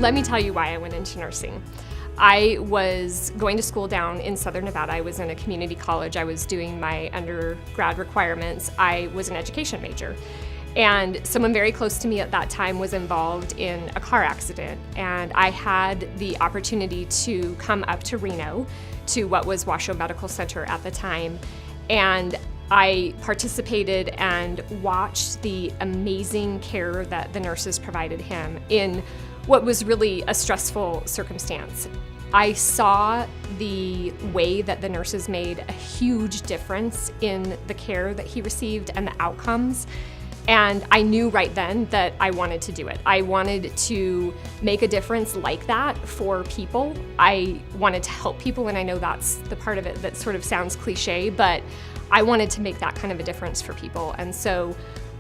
Let me tell you why I went into nursing. I was going to school down in Southern Nevada. I was in a community college. I was doing my undergrad requirements. I was an education major. And someone very close to me at that time was involved in a car accident. And I had the opportunity to come up to Reno, to what was Washoe Medical Center at the time. And I participated and watched the amazing care that the nurses provided him in what was really a stressful circumstance. I saw the way that the nurses made a huge difference in the care that he received and the outcomes. And I knew right then that I wanted to do it. I wanted to make a difference like that for people. I wanted to help people, and I know that's the part of it that sort of sounds cliche, but I wanted to make that kind of a difference for people. And so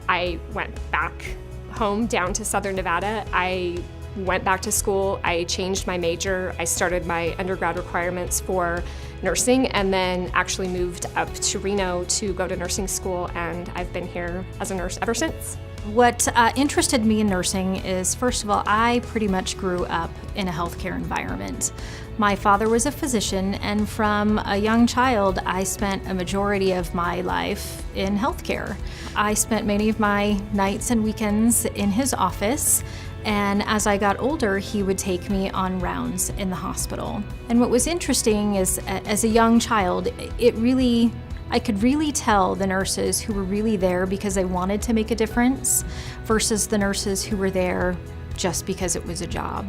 I went back home down to Southern Nevada. I went back to school. I changed my major. I started my undergrad requirements for nursing, and then actually moved up to Reno to go to nursing school, and I've been here as a nurse ever since. What interested me in nursing is, first of all, I pretty much grew up in a healthcare environment. My father was a physician, and from a young child, I spent a majority of my life in healthcare. I spent many of my nights and weekends in his office, and as I got older, he would take me on rounds in the hospital. And what was interesting is, as a young child, I could really tell the nurses who were really there because they wanted to make a difference versus the nurses who were there just because it was a job.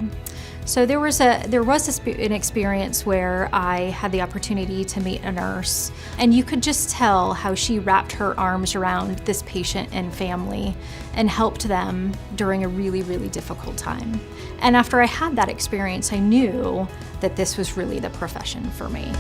So there was an experience where I had the opportunity to meet a nurse, and you could just tell how she wrapped her arms around this patient and family and helped them during a really, really difficult time. And after I had that experience, I knew that this was really the profession for me.